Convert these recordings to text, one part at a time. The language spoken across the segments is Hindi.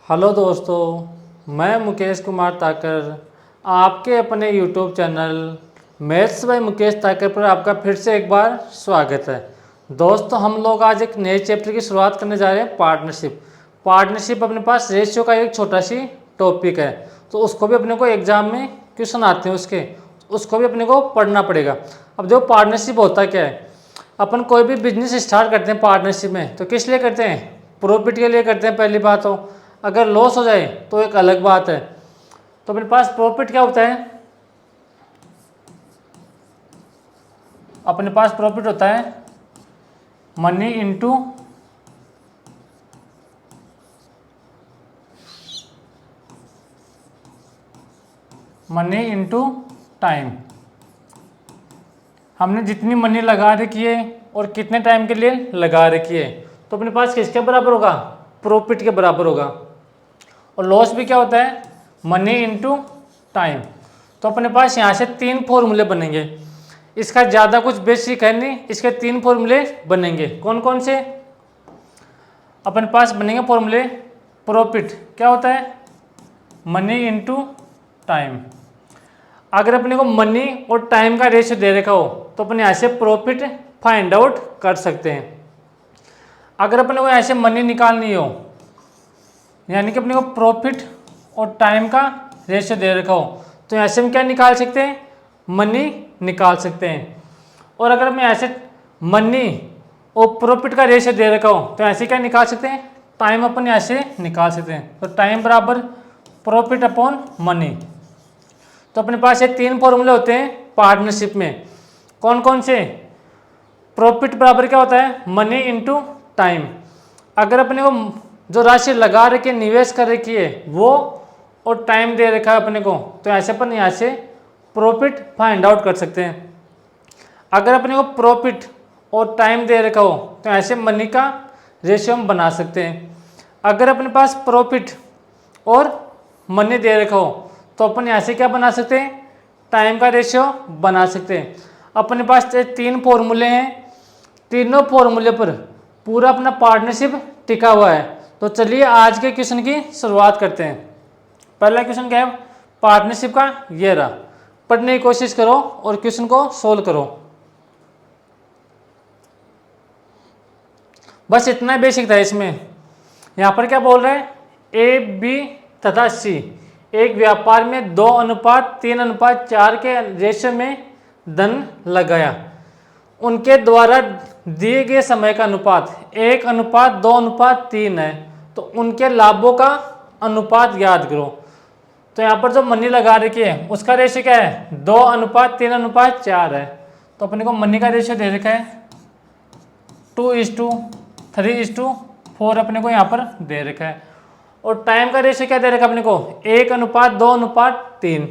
हेलो दोस्तों, मैं मुकेश कुमार ताकर आपके अपने YouTube channel maths by Mukesh Takar पर आपका फिर से एक बार स्वागत है। दोस्तों, हम लोग आज एक नए चैप्टर की शुरुआत करने जा रहे हैं, पार्टनरशिप अपने पास रेशियो का एक छोटा सी टॉपिक है, तो उसको भी अपने को एग्जाम में क्वेश्चन आते हैं उसको भी अपने को पढ़ना पड़ेगा। अब देखो, पार्टनरशिप होता क्या है। अपन कोई भी बिजनेस स्टार्ट करते हैं पार्टनरशिप में, तो किस लिए करते हैं? प्रॉफिट के लिए करते हैं, पहली बात हो। अगर लॉस हो जाए तो एक अलग बात है। तो अपने पास प्रॉफिट क्या होता है? अपने पास प्रॉफिट होता है मनी इंटू टाइम। हमने जितनी मनी लगा रखी है और कितने टाइम के लिए लगा रखी है, तो अपने पास किसके बराबर होगा? प्रॉफिट के बराबर होगा। और लॉस भी क्या होता है? Money into time. तो अपने पास यहाँ से तीन फॉर्मूले बनेंगे। इसका ज़्यादा कुछ बेसिक है नहीं, इसके तीन फॉर्मूले बनेंगे। कौन कौन से? अपने पास बनेंगे फॉर्मूले। प्रॉफिट क्या होता है? Money into time. अगर अपने को मनी और टाइम का रेशियो दे रखा हो तो अपने यहाँ से प्रॉफिट फाइंड आउट कर सकते हैं। अगर अपने को यहाँ से मनी निकालनी हो, यानी कि अपने को प्रॉफिट और टाइम का रेशियो दे रखा हो, तो यहाँ से हम क्या निकाल सकते हैं? मनी निकाल सकते हैं। और अगर मैं यहाँ से मनी और प्रॉफिट का रेशियो दे रखा हो तो यहाँ से क्या निकाल सकते हैं? टाइम अपन यहाँ से निकाल सकते हैं। तो टाइम बराबर प्रॉफिट अपॉन मनी। तो अपने पास ये तीन फॉर्मूले होते हैं पार्टनरशिप में। कौन कौन से? प्रॉफिट बराबर क्या होता है? Money into time. अगर अपने को जो राशि लगा रखी है, निवेश कर रखी है, वो और टाइम दे रखा है अपने को, तो ऐसे अपन यहाँ से प्रॉफिट फाइंड आउट कर सकते हैं। अगर अपने को प्रॉफिट और टाइम दे रखा हो तो ऐसे मनी का रेशियो हम बना सकते हैं। अगर अपने पास प्रॉफिट और मनी दे रखा हो तो अपन यहाँ से क्या बना सकते हैं? टाइम का रेशियो बना सकते हैं। अपने पास तीन फॉर्मूले हैं, तीनों फॉर्मूले पर पूरा अपना पार्टनरशिप टिका हुआ है। तो चलिए आज के क्वेश्चन की शुरुआत करते हैं। पहला क्वेश्चन क्या है? पार्टनरशिप का ये रहा। पढ़ने की कोशिश करो और क्वेश्चन को सोल्व करो। बस इतना बेसिक था इसमें। यहाँ पर क्या बोल रहे हैं? ए, बी तथा सी एक व्यापार में 2:3:4 के रेशियो में धन लगाया। उनके द्वारा दिए गए समय का अनुपात 1:2:3 है। तो उनके लाभों का अनुपात याद करो। तो यहाँ पर जो मनी लगा रखी है उसका रेशियो क्या है? 2:3:4 है। तो अपने को मनी का रेशियो दे रखा है 2:3:4 अपने को यहाँ पर दे रखा है। और टाइम का रेशियो क्या दे रखा है अपने को? 1:2:3।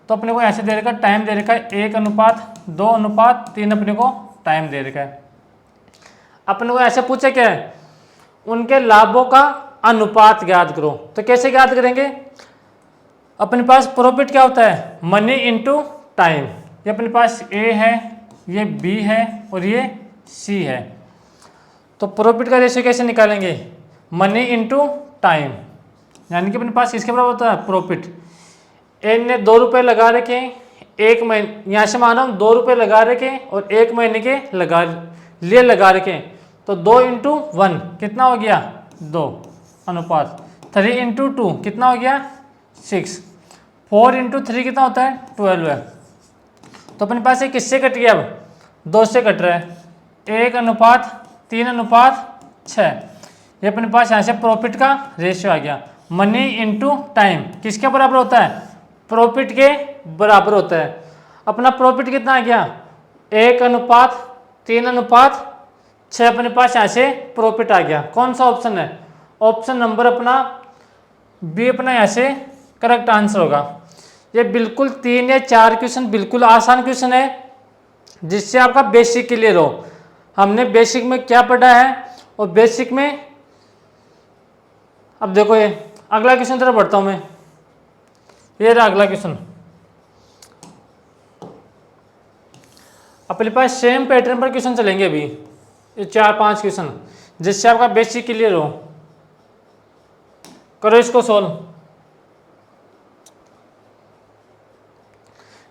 तो अपने को ऐसे दे रखा है, टाइम दे रखा है 1:2:3 अपने को टाइम दे रखा है। अपने को ऐसे पूछा क्या है? उनके लाभों का अनुपात याद करो। तो कैसे याद करेंगे? अपने पास प्रॉफिट क्या होता है? Money into time. ये अपने पास ए है, ये बी है और ये सी है। तो प्रॉफिट का रेशियो कैसे निकालेंगे? मनी इंटू टाइम, यानी कि अपने पास किसके बराबर होता है? प्रॉफिट। ए ने 2 रुपये लगा रखे, एक महीने, यहाँ से मानो 2 रुपये लगा रखे और 1 महीने के लगा रखे, तो 2:1 कितना हो गया? 2 अनुपात 3:2 कितना हो गया? 6। 4:3 कितना होता है? 12 है। तो अपने पास ये किससे कट गया? अब 2 से कट रहा है। 1:3:6। ये अपने पास यहाँ से प्रॉफिट का रेशियो आ गया। मनी इंटू टाइम किसके बराबर होता है? प्रॉफिट के बराबर होता है। अपना प्रॉफिट कितना आ गया? 1:3:6 अपने पास यहाँ से प्रॉफिट आ गया। कौन सा ऑप्शन है? ऑप्शन नंबर अपना बी अपना यहाँ से करेक्ट आंसर होगा। ये बिल्कुल 3 या 4 क्वेश्चन बिल्कुल आसान क्वेश्चन है, जिससे आपका बेसिक क्लियर हो। हमने बेसिक में क्या पढ़ा है और बेसिक में अब देखो, ये अगला क्वेश्चन तरफ बढ़ता हूं मैं। ये रहा अगला क्वेश्चन। अपने पास सेम पैटर्न पर क्वेश्चन चलेंगे अभी, ये 4-5 क्वेश्चन, जिससे आपका बेसिक क्लियर हो। करो इसको सोल्व।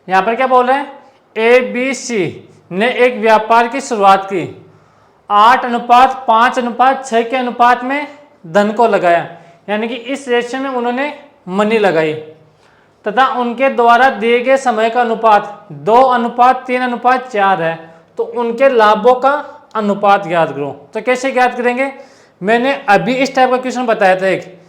यहां पर क्या बोल रहे हैं, ABC ने एक व्यापार की शुरुआत की, 8:5:6 के अनुपात में धन को लगाया, यानी कि इस रेशियो में उन्होंने मनी लगाई, तथा उनके द्वारा दिए गए समय का अनुपात 2:3:4 है, तो उनके लाभों का अनुपात ज्ञात करो। तो कैसे ज्ञात करेंगे, मैंने अभी इस टाइप का क्वेश्चन बताया था एक।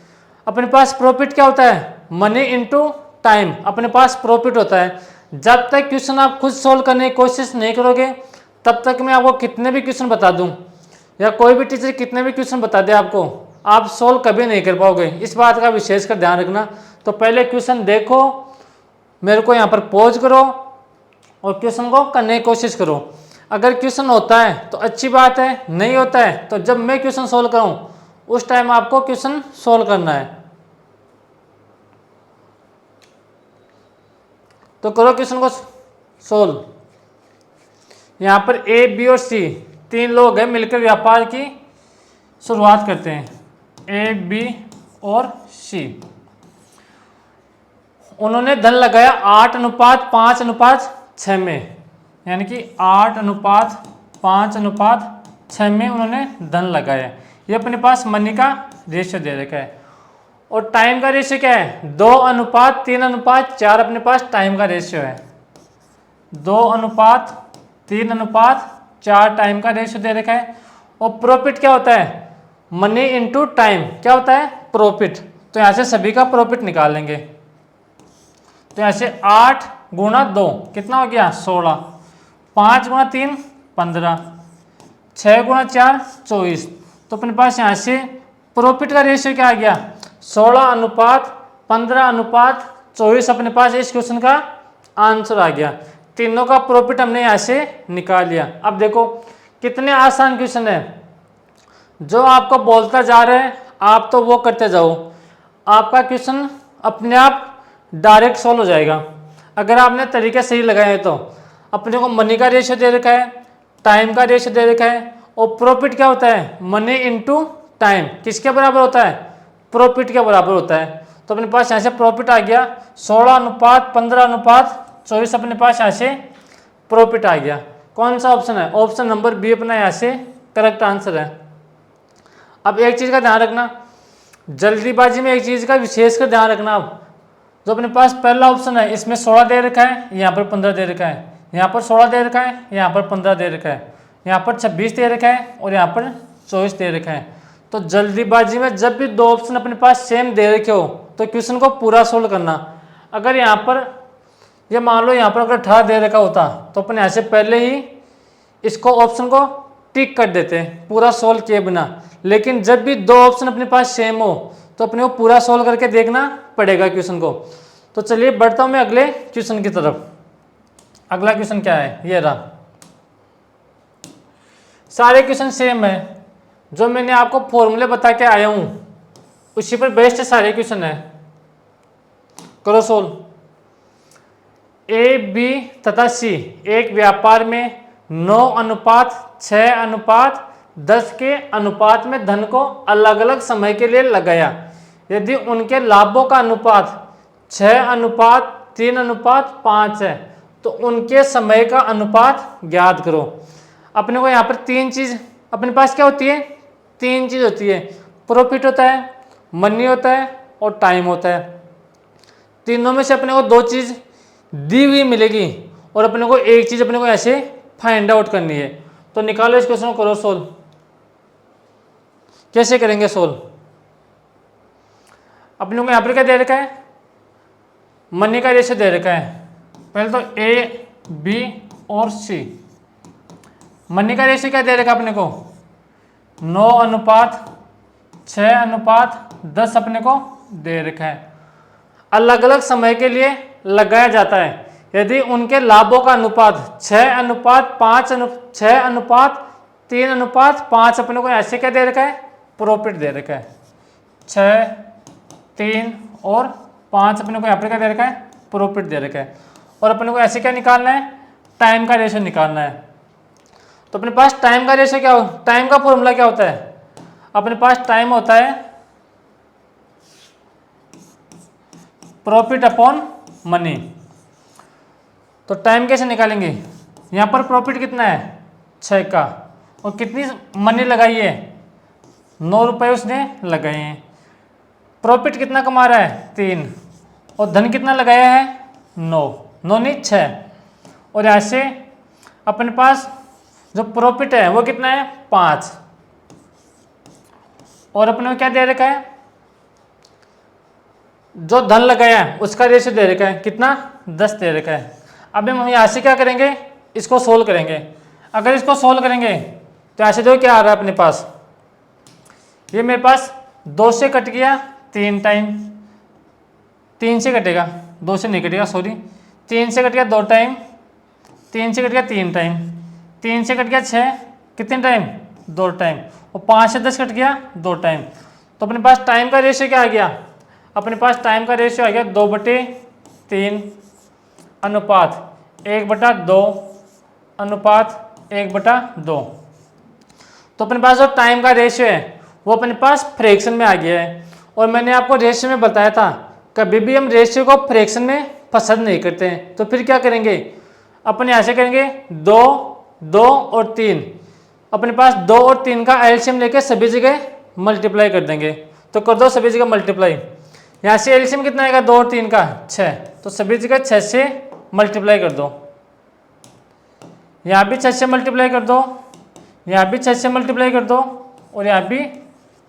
अपने पास प्रॉफिट क्या होता है, मनी इनटू टाइम, अपने पास प्रॉफिट होता है। जब तक क्वेश्चन आप खुद सोल्व करने की कोशिश नहीं करोगे, तब तक मैं आपको कितने भी क्वेश्चन बता दूं या कोई भी टीचर कितने भी क्वेश्चन बता दे आपको, आप सोल्व कभी नहीं कर पाओगे। इस बात का विशेष कर ध्यान रखना। तो पहले क्वेश्चन देखो, मेरे को यहाँ पर पॉज करो और क्वेश्चन को करने की कोशिश करो। अगर क्वेश्चन होता है तो अच्छी बात है, नहीं होता है तो जब मैं क्वेश्चन सोल्व कराऊं उस टाइम आपको क्वेश्चन सोल्व करना है। तो करो क्वेश्चन को सोल्व। यहाँ पर A, B और C 3 लोग हैं, मिलकर व्यापार की शुरुआत करते हैं, A, B और C। उन्होंने धन लगाया 8:5:6 में, यानी कि 8:5:6 में उन्होंने धन लगाया। ये अपने पास मनी का रेशियो दे रखा है। और टाइम का रेशियो क्या है, 2:3:4 अपने पास टाइम का रेशियो है, 2:3:4 टाइम का रेशियो दे रखा है। और प्रॉफिट क्या होता है, मनी इनटू टाइम, क्या होता है प्रॉफिट। तो यहाँ से सभी का प्रॉफिट निकाल लेंगे। तो यहाँ से 8 × 2 कितना हो गया 16, 5 × 3 15, 6 × 4 24। तो अपने पास यहाँ से प्रॉफिट का रेशियो क्या आ गया 16:15:24 अपने पास इस क्वेश्चन का आंसर आ गया। तीनों का प्रॉफिट हमने यहाँ से निकाल लिया। अब देखो कितने आसान क्वेश्चन है, जो आपको बोलता जा रहे हैं आप तो वो करते जाओ, आपका क्वेश्चन अपने आप डायरेक्ट सॉल्व हो जाएगा अगर आपने तरीके सही लगाए तो। अपने को मनी का रेशियो दे रखा है, टाइम का रेशियो दे रखा है, और प्रॉफिट क्या होता है मनी इनटू टाइम, किसके बराबर होता है प्रॉफिट के बराबर होता है। तो अपने पास यहाँ से प्रॉफिट आ गया 16:15:24 अपने पास यहाँ से प्रॉफिट आ गया। कौन सा ऑप्शन है, ऑप्शन नंबर बी अपना यहाँ से करेक्ट आंसर है। अब एक चीज़ का ध्यान रखना, जल्दीबाजी में एक चीज़ का विशेष कर ध्यान रखना। अब जो अपने पास पहला ऑप्शन है इसमें 16 दे रखा है, यहाँ पर 15 दे रखा है, यहाँ पर 16 दे रखा है, यहाँ पर 15 दे रखा है, यहाँ पर 26 दे रखा है और यहाँ पर 24 दे रखा है। तो जल्दीबाजी में जब भी दो ऑप्शन अपने पास सेम दे रखे हो तो क्वेश्चन को पूरा सोल्व करना। अगर यहाँ पर ये मान लो यहाँ पर अगर 18 दे रखा होता तो अपन यहाँ से पहले ही इसको ऑप्शन को टिक कर देते पूरा सोल्व किए बिना। लेकिन जब भी दो ऑप्शन अपने पास सेम हो तो अपने को पूरा सोल्व करके देखना पड़ेगा क्वेश्चन को। तो चलिए बढ़ता हूँ मैं अगले क्वेश्चन की तरफ। अगला क्वेश्चन क्या है, ये रहा। सारे क्वेश्चन सेम है, जो मैंने आपको फॉर्मूले बता के आया हूँ उसी पर बेस्ड सारे क्वेश्चन है। करो सोल्व। ए, बी तथा सी एक व्यापार में 9:6:10 के अनुपात में धन को अलग अलग समय के लिए लगाया। यदि उनके लाभों का अनुपात 6:3:5 है तो उनके समय का अनुपात ज्ञात करो। अपने को यहाँ पर तीन चीज अपने पास क्या होती है, तीन चीज होती है, प्रॉफिट होता है, मनी होता है और टाइम होता है। तीनों में से अपने को दो चीज दी हुई मिलेगी और अपने को एक चीज अपने को ऐसे फाइंड आउट करनी है। तो निकालो इस क्वेश्चन को, करो सोल्व। कैसे करेंगे सोल्व, अपने को यहाँ पर क्या दे रखा है, मनी का रेशियो दे रखा है। पहले तो ए, बी और सी। मनी का रेशियो क्या दे रखा है अपने को 9:6:10 अपने को दे रखा है। अलग अलग समय के लिए लगाया जाता है यदि उनके लाभों का अनुपात 6:3:5 अपने को ऐसे क्या दे रखा है, प्रॉफिट दे रखा है। 6, 3 और 5 अपने को यहाँ पर क्या दे रखा है, प्रॉफिट दे रखा है। और अपने को ऐसे क्या निकालना है, टाइम का रेशियो निकालना है। तो अपने पास टाइम का रेशियो क्या हो, टाइम का फॉर्मूला क्या होता है, अपने पास टाइम होता है प्रॉफिट अपॉन मनी। तो टाइम कैसे निकालेंगे? यहाँ पर प्रॉफिट कितना है 6 का, और कितनी मनी लगाई है 9 रुपये उसने लगाए हैं। प्रॉफिट कितना कमा रहा है 3, और धन कितना लगाया है 9 नहीं 6। और यहाँ से अपने पास जो प्रॉफिट है वो कितना है 5, और अपने को क्या दे रखा है, जो धन लगाया है उसका रेशियो दे रखा है कितना 10 दे रखा है। अब हम यहाँ से क्या करेंगे, इसको सोल्व करेंगे। अगर इसको सोल्व करेंगे तो यहाँ से जो क्या आ रहा है अपने पास, ये मेरे पास 2 से कट गया 3 टाइम, 3 से कटेगा, 2 से नहीं कटेगा सॉरी, 3 से कट गया 2 टाइम, 3 से कट गया 3 टाइम, 3 से कट गया 6, कितने टाइम 2 टाइम, और 5 से 10 कट गया 2 टाइम। तो अपने पास टाइम का रेशियो क्या आ गया, अपने पास टाइम का रेशियो आ गया 2/3 अनुपात 1/2 अनुपात 1/2। तो अपने पास जो टाइम का रेशियो है वो अपने पास फ्रैक्शन में आ गया है। और मैंने आपको रेशियो में बताया था कभी भी हम रेशियो को फ्रैक्शन में पसंद नहीं करते हैं। तो फिर क्या करेंगे, अपने यहाँ से करेंगे 2, 2 और 3, अपने पास 2 और 3 का एलसीएम लेके सभी जगह मल्टीप्लाई कर देंगे। तो कर दो सभी जगह मल्टीप्लाई, यहाँ से एलसीएम कितना आएगा 2 और 3 का 6, तो सभी जगह 6 से मल्टीप्लाई कर दो, यहाँ भी 6 से मल्टीप्लाई कर दो, यहाँ भी 6 से मल्टीप्लाई कर दो, और यहाँ भी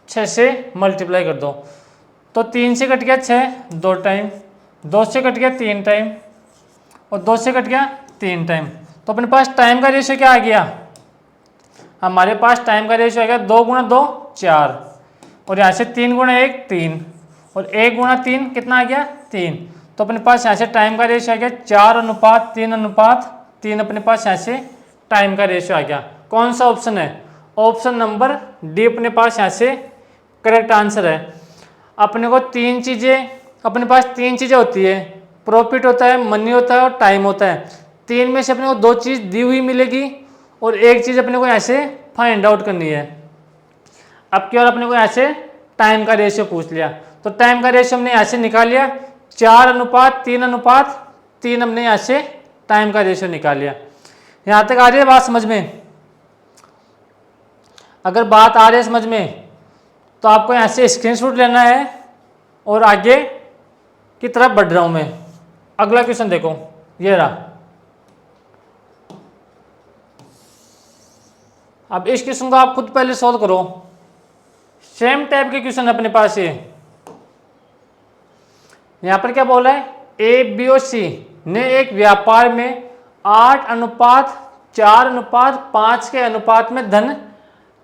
6 से मल्टीप्लाई कर दो। तो 3 से कट गया 6 2 टाइम, 2 से कट गया 3 टाइम, और 2 से कट गया 3 टाइम। तो अपने पास टाइम का रेशियो क्या आ गया, हमारे पास टाइम का रेशियो आ गया 2 × 2 4, और यहाँ से 3 × 1 3, और 1 × 3 कितना आ गया 3। तो अपने पास यहाँ से टाइम का रेशियो आ गया 4:3:3 अपने पास यहाँ से टाइम का रेशियो आ गया। कौन सा ऑप्शन है, ऑप्शन नंबर डी अपने पास यहाँ से करेक्ट आंसर है। अपने को 3 चीज़ें, अपने पास 3 चीज़ें होती है, प्रॉफिट होता है, मनी होता है और टाइम होता है। 3 में से अपने को 2 चीज़ दी हुई मिलेगी और 1 चीज़ अपने को यहाँ से फाइंड आउट करनी है। अब की बार अपने को यहाँ से टाइम का रेशियो पूछ लिया, तो टाइम का रेशियो हमने यहाँ से निकाल लिया 4:3:3 हमने यहाँ से टाइम का रेशियो निकाल लिया। यहाँ तक आ रही है बात समझ में? अगर बात आ रही है समझ में तो आपको यहाँ से स्क्रीनशॉट लेना है और आगे की तरफ बढ़ रहा हूँ मैं। अगला क्वेश्चन देखो, ये रहा। अब इस क्वेश्चन को आप खुद पहले सॉल्व करो। सेम टाइप के क्वेश्चन अपने पास ये, यहाँ पर क्या बोला है, ए बी और सी ने एक व्यापार में 8:4:5 के अनुपात में धन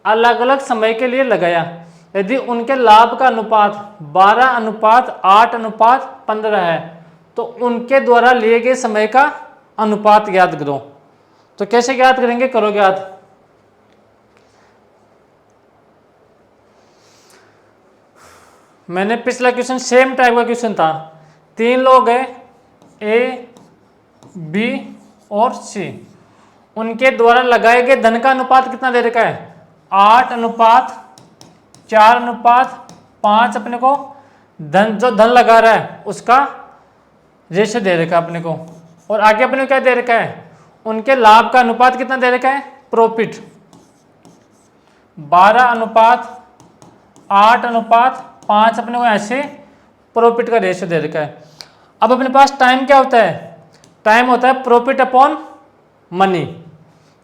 अलग अलग समय के लिए लगाया। यदि उनके लाभ का अनुपात 12:8:15 है तो उनके द्वारा लिए गए समय का अनुपात ज्ञात करो। तो कैसे ज्ञात करेंगे, करो ज्ञात। मैंने पिछला क्वेश्चन सेम टाइप का क्वेश्चन था, 3 लोग हैं ए बी और सी, उनके द्वारा लगाए गए धन का अनुपात कितना दे रखा है 8:4:5 अपने को धन, जो धन लगा रहा है उसका रेशियो दे रखा है अपने को। और आगे अपने को क्या दे रखा है, उनके लाभ का अनुपात कितना दे रखा है, प्रॉफिट 12:8:5 अपने को ऐसे प्रॉफिट का रेशियो दे रखा है। अब अपने पास टाइम क्या होता है, टाइम होता है प्रॉफिट अपॉन मनी।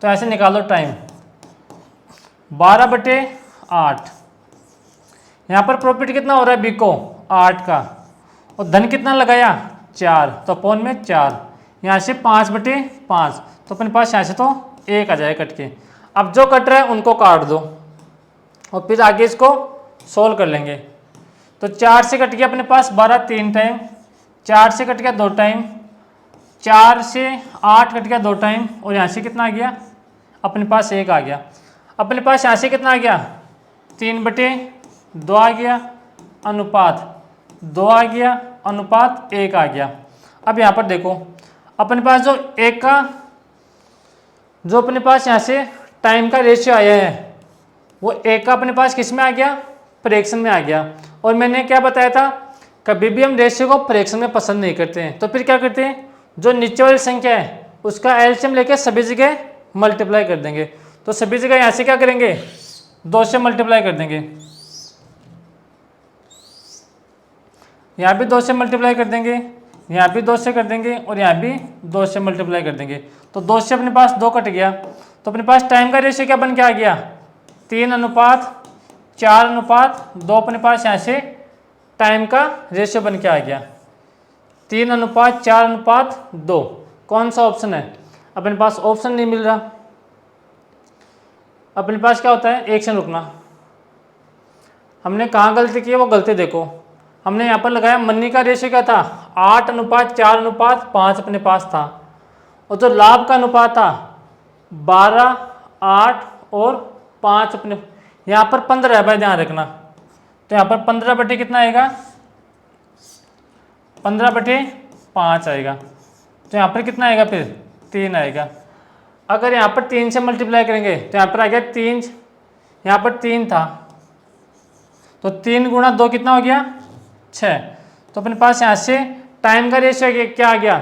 तो ऐसे निकालो टाइम 12/8, यहाँ पर प्रॉफिट कितना हो रहा है बी को 8 का, और धन कितना लगाया 4, तो अपॉन में 4, यहाँ से 5/5, तो अपने पास यहाँ से तो 1 आ जाएगा कट के। अब जो कट रहा है उनको काट दो और फिर आगे इसको सोल्व कर लेंगे। तो 4 से कट गया अपने पास 12 3 टाइम, 4 से कट गया 2 टाइम, 4 से 8 कट गया 2 टाइम, और यहाँ से कितना आ गया अपने पास 1 आ गया। अपने पास यहाँ से कितना आ गया 3/2 आ गया, अनुपात 2 आ गया, अनुपात 1 आ गया। अब यहाँ पर देखो अपने पास जो 1 का, जो अपने पास यहाँ से टाइम का रेशियो आया है वो 1 का अपने पास किस में आ गया, फ्रैक्शन में आ गया। और मैंने क्या बताया था, कभी भी हम रेशियो को फ्रैक्शन में पसंद नहीं करते हैं, तो फिर क्या करते हैं, जो नीचे वाली संख्या है उसका एलसीएम लेके सभी जगह मल्टीप्लाई कर देंगे। तो सभी जगह यहाँ से क्या करेंगे, 2 से मल्टीप्लाई कर देंगे, यहाँ भी 2 से मल्टीप्लाई कर देंगे, यहाँ भी 2 से कर देंगे और यहाँ भी 2 से मल्टीप्लाई कर देंगे। तो 2 से अपने पास 2 कट गया, तो अपने पास टाइम का रेशियो क्या बन के आ गया, 3:4:2 अपने पास यहाँ से टाइम का रेशियो बन के आ गया, 3:4:2। कौन सा ऑप्शन है, अपने पास ऑप्शन नहीं मिल रहा। अपने पास क्या होता है, एक सेकंड रुकना, हमने कहाँ गलती की है वो गलती देखो। हमने यहाँ पर लगाया मनी का रेशियो क्या था, 8:4:5 अपने पास था, और जो लाभ का अनुपात था 12, 8 और 5 अपने, यहाँ पर 15 है भाई ध्यान रखना। तो यहाँ पर 15 बटे कितना आएगा, 15/5 आएगा। तो यहाँ पर कितना आएगा, फिर 3 आएगा। अगर यहाँ पर 3 से मल्टीप्लाई करेंगे तो यहाँ पर आ गया 3, यहाँ पर 3 था तो 3 × 2 कितना हो गया, 6। तो अपने पास यहाँ से टाइम का रेशियो क्या आ गया,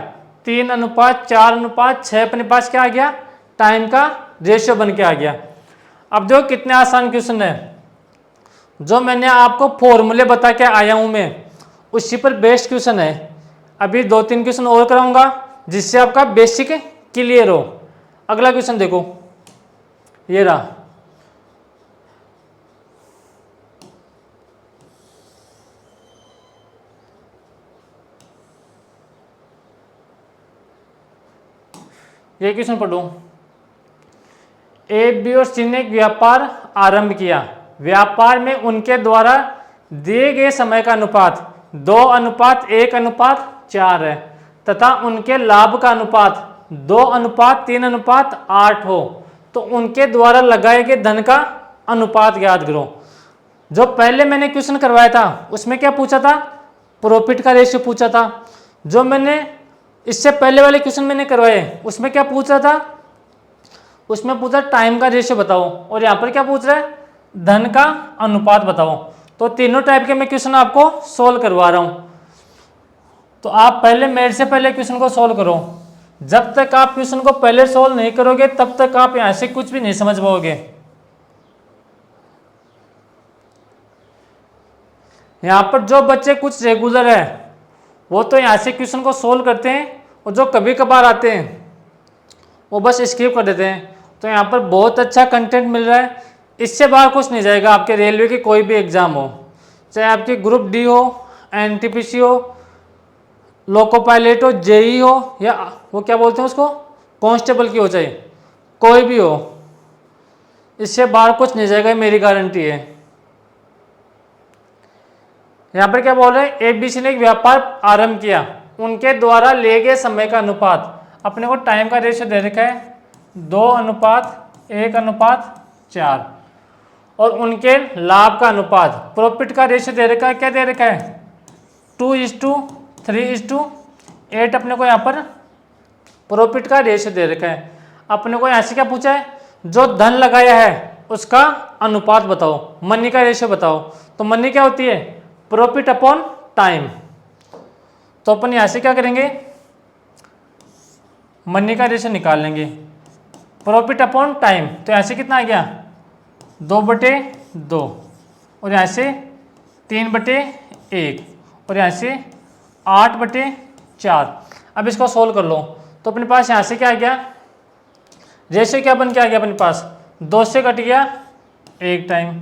3:4:6 अपने पास क्या आ गया, टाइम का रेशियो बन के आ गया। अब देखो कितने आसान क्वेश्चन है, जो मैंने आपको फॉर्मूले बता के आया हूँ मैं उसी पर बेस्ड क्वेश्चन है। अभी 2-3 क्वेश्चन और कराऊंगा जिससे आपका बेसिक क्लियर हो। अगला क्वेश्चन देखो, ये रहा, ये क्वेश्चन पढ़ो। ए, बी और सी ने एक व्यापार आरंभ किया। व्यापार में उनके द्वारा दिए गए समय का अनुपात 2:1:4 है तथा उनके लाभ का अनुपात 2:3:8 हो, तो उनके द्वारा लगाए गए धन का अनुपात ज्ञात करो। जो पहले मैंने क्वेश्चन करवाया था उसमें क्या पूछा था, प्रॉफिट का रेशियो पूछा था। जो मैंने इससे पहले वाले क्वेश्चन मैंने करवाए उसमें क्या पूछ रहा था, उसमें पूछा टाइम का रेशियो बताओ, और यहाँ पर क्या पूछ रहा है, धन का अनुपात बताओ। तो तीनों टाइप के मैं क्वेश्चन आपको सोल्व करवा रहा हूँ। तो आप पहले मेरे से पहले क्वेश्चन को सोल्व करो। जब तक आप क्वेश्चन को पहले सोल्व नहीं करोगे तब तक आप यहाँ से कुछ भी नहीं समझ पाओगे। यहाँ पर जो बच्चे कुछ रेगुलर है वो तो यहाँ से क्वेश्चन को सोल्व करते हैं, और जो कभी कभार आते हैं वो बस स्किप कर देते हैं। तो यहाँ पर बहुत अच्छा कंटेंट मिल रहा है, इससे बाहर कुछ नहीं जाएगा। आपके रेलवे की कोई भी एग्जाम हो, चाहे आपकी ग्रुप डी हो, एनटीपीसी हो, लोको पायलट हो, जेई हो, या वो क्या बोलते हैं उसको, कांस्टेबल की हो, चाहे कोई भी हो, इससे बाहर कुछ नहीं जाएगा, मेरी गारंटी है। यहाँ पर क्या बोल रहे हैं, एबीसी ने एक व्यापार आरंभ किया, उनके द्वारा ले गए समय का अनुपात, अपने को टाइम का रेशियो दे रखा है 2:1:4, और उनके लाभ का अनुपात, प्रॉफिट का रेशियो दे रखा है, क्या दे रखा है 2:3:8 अपने को यहाँ पर प्रॉफिट का रेशियो दे रखा है। अपने को यहाँ से क्या पूछा है, जो धन लगाया है उसका अनुपात बताओ, मनी का रेशियो बताओ। तो मनी क्या होती है, प्रॉफिट अपॉन टाइम। तो अपन यहाँ से क्या करेंगे, मनी का रेशियो निकाल लेंगे, प्रॉफिट अपॉन टाइम। तो यहाँ से कितना आ गया 2/2, और यहाँ से 3/1, और यहाँ से 8/4। अब इसको सोल्व कर लो। तो अपने पास यहाँ से क्या आ गया, रेशियो क्या बन के आ गया, अपने पास 2 से कट गया 1 टाइम,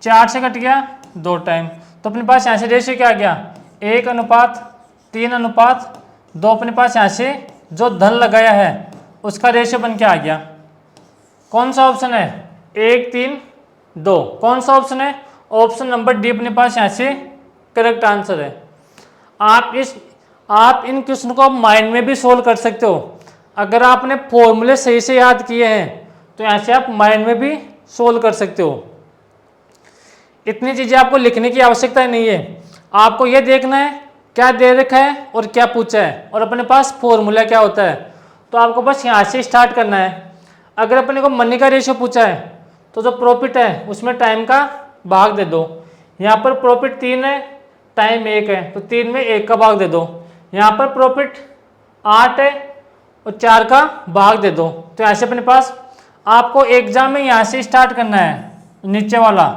4 से कट गया 2 टाइम। तो अपने पास यहाँ से रेशियो क्या आ गया 1:3:2। अपने पास यहाँ से जो धन लगाया है उसका रेशियो बन के आ गया। कौन सा ऑप्शन है, 1:3:2। कौन सा ऑप्शन है, ऑप्शन नंबर डी अपने पास यहाँ से करेक्ट आंसर है। आप इन क्वेश्चन को माइंड में भी सोल्व कर सकते हो। अगर आपने फॉर्मूले सही से याद किए हैं तो यहाँ से आप माइंड में भी सोल्व कर सकते हो। इतनी चीजें आपको लिखने की आवश्यकता नहीं है, आपको ये देखना है क्या दे रखा है और क्या पूछा है, और अपने पास फॉर्मूला क्या होता है। तो आपको बस यहाँ से स्टार्ट करना है। अगर अपने को मनी का रेशियो पूछा है तो जो प्रॉफिट है उसमें टाइम का भाग दे दो। यहाँ पर प्रॉफिट 3 है, टाइम 1 है, तो 3 में 1 का भाग दे दो। यहाँ पर प्रॉफिट 8 है और 4 का भाग दे दो। तो ऐसे अपने पास आपको एग्जाम में यहाँ से स्टार्ट करना है, नीचे वाला।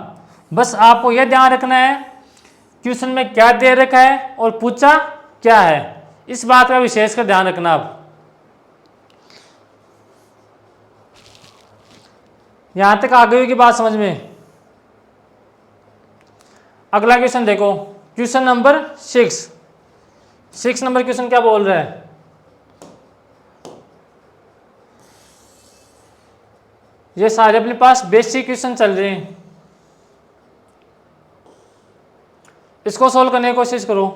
बस आपको यह ध्यान रखना है क्वेश्चन में क्या दे रखा है और पूछा क्या है, इस बात का विशेष कर ध्यान रखना आप। यहां तक आ गई होगी बात समझ में। अगला क्वेश्चन देखो, क्वेश्चन नंबर 6 नंबर क्वेश्चन क्या बोल रहा है। ये सारे अपने पास बेसिक क्वेश्चन चल रहे हैं, इसको सोल्व करने की कोशिश करो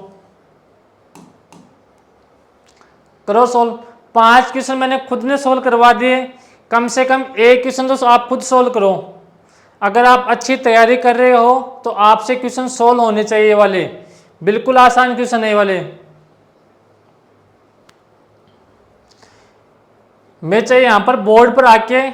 सोल्व। 5 क्वेश्चन मैंने खुद ने सोल्व करवा दिए, कम से कम एक क्वेश्चन तो आप खुद सोल्व करो। अगर आप अच्छी तैयारी कर रहे हो तो आपसे क्वेश्चन सोल्व होने चाहिए वाले, बिल्कुल आसान क्वेश्चन है वाले। मैं चाहे यहाँ पर बोर्ड पर आके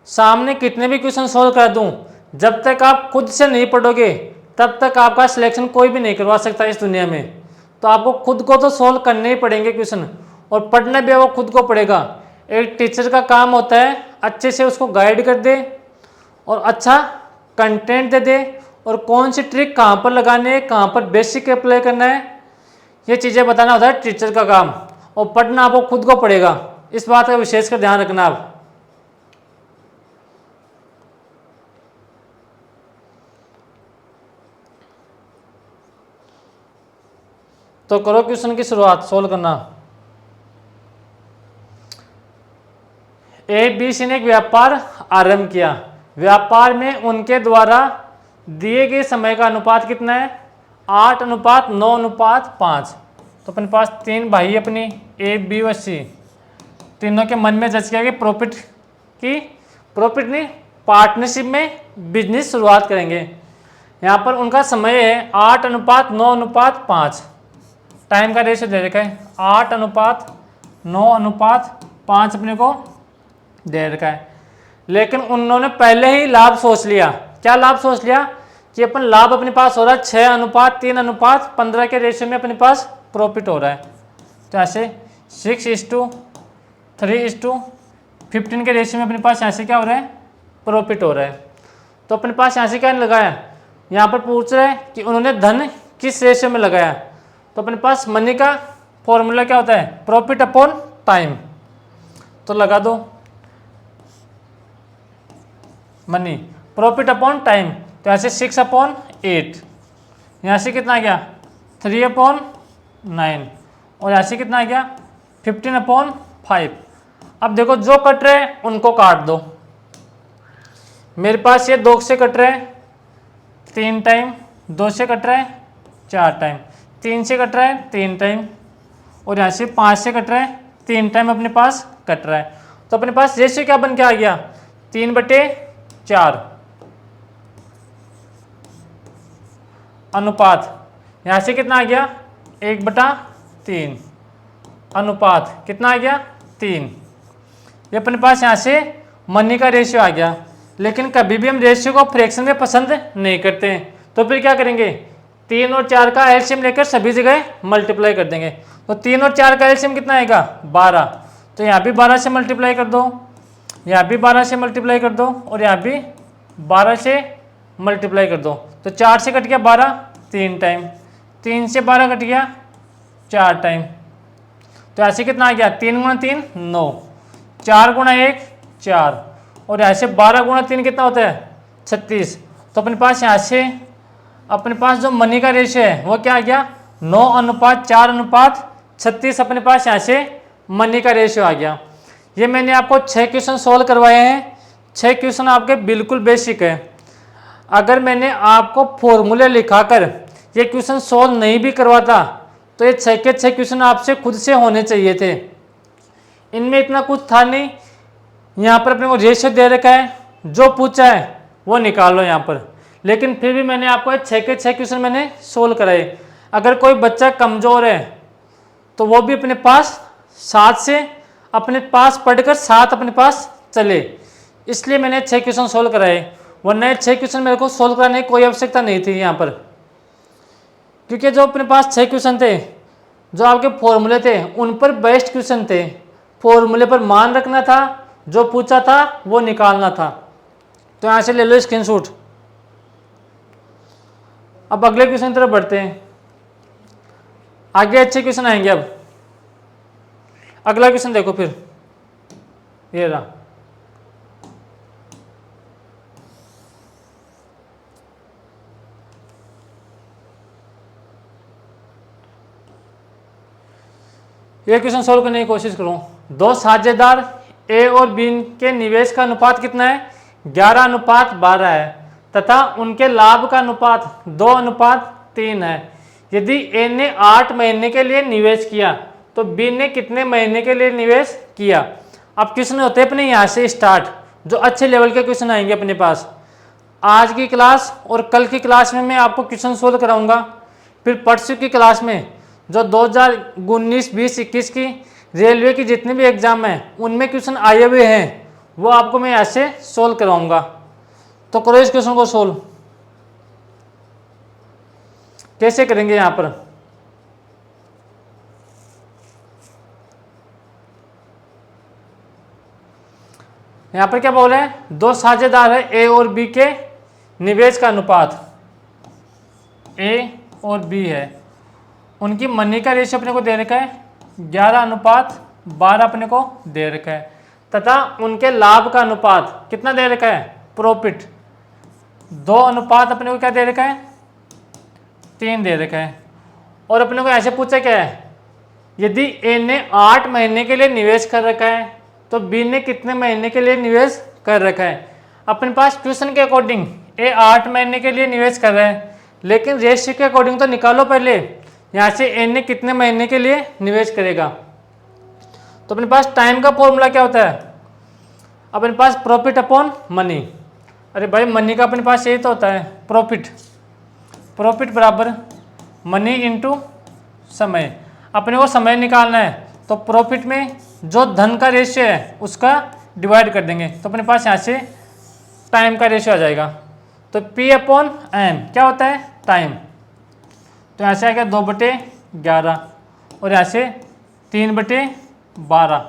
सामने कितने भी क्वेश्चन सोल्व कर दूं, जब तक आप खुद से नहीं पढ़ोगे तब तक आपका सिलेक्शन कोई भी नहीं करवा सकता इस दुनिया में। तो आपको खुद को तो सोल्व करने ही पड़ेंगे क्वेश्चन, और पढ़ना भी वो खुद को पड़ेगा। एक टीचर का काम होता है अच्छे से उसको गाइड कर दे और अच्छा कंटेंट दे दे, और कौन सी ट्रिक कहाँ पर लगाने है, कहाँ पर बेसिक अप्लाई करना है, ये चीज़ें बताना होता है टीचर का काम, और पढ़ना आपको खुद को पड़ेगा। इस बात का विशेष कर ध्यान रखना आप। तो करो क्वेश्चन की शुरुआत सोल्व करना। ए बी सी ने एक व्यापार आरंभ किया। व्यापार में उनके द्वारा दिए गए समय का अनुपात कितना है, 8:9:5। तो अपने पास 3 भाई अपनी ए बी व सी, तीनों के मन में जज किया कि प्रॉफिट नहीं पार्टनरशिप में बिजनेस शुरुआत करेंगे। यहाँ पर उनका समय है 8:9:5। टाइम का रेशियो दे रखा है 8:9:5 अपने को दे रखा है। लेकिन उन्होंने पहले ही लाभ सोच लिया। क्या लाभ सोच लिया कि अपन लाभ अपने पास हो रहा है 6:3:15 के रेशियो में अपने पास प्रॉफिट हो रहा है। तो ऐसे 6:3:15 के रेशियो में अपने पास यहाँ से क्या हो रहा है, प्रॉफिट हो रहा है। तो अपने पास यहाँ से क्या लगाया, यहाँ पर पूछ रहा है कि उन्होंने धन किस रेशियो में लगाया। तो अपने पास मनी का फॉर्मूला क्या होता है, प्रॉफिट अपॉन टाइम। तो लगा दो मनी प्रॉफिट अपॉन टाइम। तो ऐसे 6/8, यहाँ से कितना आ गया 3/9, और यहाँ से कितना आ गया 15/5। अब देखो जो कट रहे हैं उनको काट दो। मेरे पास ये 2 से कट रहे हैं 3 टाइम, 2 से कट रहा है 4 टाइम, 3 से कट रहा है 3 टाइम, और यहाँ से 5 से कट रहा है 3 टाइम अपने पास कट रहा है। तो अपने पास रेशियो क्या बन के आ गया 3/4 अनुपात, यहाँ से कितना आ गया 1/3 अनुपात कितना आ गया 3। ये अपने पास यहाँ से मनी का रेशियो आ गया। लेकिन कभी भी हम रेशियो को फ्रैक्शन में पसंद नहीं करते हैं, तो फिर क्या करेंगे 3 और 4 का एलसीएम लेकर सभी जगह मल्टीप्लाई कर देंगे। तो 3 और 4 का एलसीएम कितना आएगा 12। तो यहाँ भी 12 से मल्टीप्लाई कर दो, यहाँ भी 12 से मल्टीप्लाई कर दो, और यहाँ भी 12 से मल्टीप्लाई कर दो। तो 4 से कट गया 12 3 टाइम, 3 से 12 कट गया 4 टाइम। तो ऐसे कितना आ गया 3 × 3 9, 4 × 1 4, और ऐसे 12 × 3 कितना होता है 36। तो अपने पास यहाँ से अपने पास जो मनी का रेशियो है वो क्या आ गया 9:4:36 अपने पास यहाँ से मनी का रेशियो आ गया। ये मैंने आपको 6 क्वेश्चन सोल्व करवाए हैं। 6 क्वेश्चन आपके बिल्कुल बेसिक है। अगर मैंने आपको फॉर्मूले लिखाकर ये क्वेश्चन सोल्व नहीं भी करवाता तो ये 6 के 6 क्वेश्चन आपसे खुद से होने चाहिए थे। इनमें इतना कुछ था नहीं। यहाँ पर अपने को रेशियो दे रखा है, जो पूछा है वो निकाल लो यहाँ पर। लेकिन फिर भी मैंने आपको 6 के 6 क्वेश्चन मैंने सोल्व कराए। अगर कोई बच्चा कमज़ोर है तो वो भी अपने पास 7 से अपने पास पढ़कर 7 अपने पास चले, इसलिए मैंने 6 क्वेश्चन सोल्व कराए। वरना 6 क्वेश्चन मेरे को सोल्व कराने की कोई आवश्यकता नहीं थी यहाँ पर, क्योंकि जो अपने पास 6 क्वेश्चन थे, जो आपके फॉर्मूले थे उन पर बेस्ड क्वेश्चन थे, फॉर्मूले पर मान रखना था, जो पूछा था वो निकालना था। तो यहाँ से ले लो स्क्रीनशॉट। अब अगले क्वेश्चन की तरफ बढ़ते हैं, आगे अच्छे क्वेश्चन आएंगे। अब अगला क्वेश्चन देखो फिर, ये रहा। ये क्वेश्चन सोल्व करने की कोशिश करो। दो साझेदार ए और बी के निवेश का अनुपात कितना है? 11:12 है तथा उनके लाभ का अनुपात 2:3 है। यदि ए ने 8 महीने के लिए निवेश किया तो बी ने कितने महीने के लिए निवेश किया? अब क्वेश्चन होते हैं अपने यहाँ से स्टार्ट, जो अच्छे लेवल के क्वेश्चन आएंगे अपने पास। आज की क्लास और कल की क्लास में मैं आपको क्वेश्चन सोल्व कराऊंगा। फिर परसों की क्लास में जो 2019, 20, 21 की रेलवे की जितने भी एग्जाम हैं उनमें क्वेश्चन आए हुए हैं, वो आपको मैं ऐसे सोल्व कराऊंगा। तो करो इस क्वेश्चन को सोल्व। कैसे करेंगे? यहाँ पर क्या बोल रहे हैं? दो साझेदार है ए और बी के निवेश का अनुपात, ए और बी है, उनकी मनी का रेशियो अपने को दे रखा है 11:12 अपने को दे रखा है, तथा उनके लाभ का अनुपात कितना दे रखा है? प्रॉफिट 2 अपने को क्या दे रखा है? 3 दे रखा है। और अपने को ऐसे पूछा क्या है? यदि ए ने 8 महीने के लिए निवेश कर रखा है तो बी ने कितने महीने के लिए निवेश कर रखा है? अपने पास क्वेश्चन के अकॉर्डिंग ए 8 महीने के लिए निवेश कर रहा है, लेकिन रेशियो के अकॉर्डिंग तो निकालो पहले, यहाँ से ए ने कितने महीने के लिए निवेश करेगा। तो अपने पास टाइम का फॉर्मूला क्या होता है? अपने पास प्रॉफिट अपॉन मनी। अरे भाई मनी का अपने पास यही तो होता है, प्रॉफिट। प्रॉफिट बराबर मनी इंटू समय। अपने को समय निकालना है तो प्रॉफिट में जो धन का रेशियो है उसका डिवाइड कर देंगे, तो अपने पास यहाँ से टाइम का रेशियो आ जाएगा। तो P अपॉन M क्या होता है? टाइम। तो यहाँ से आ गया 2/11 और यहाँ से 3/12।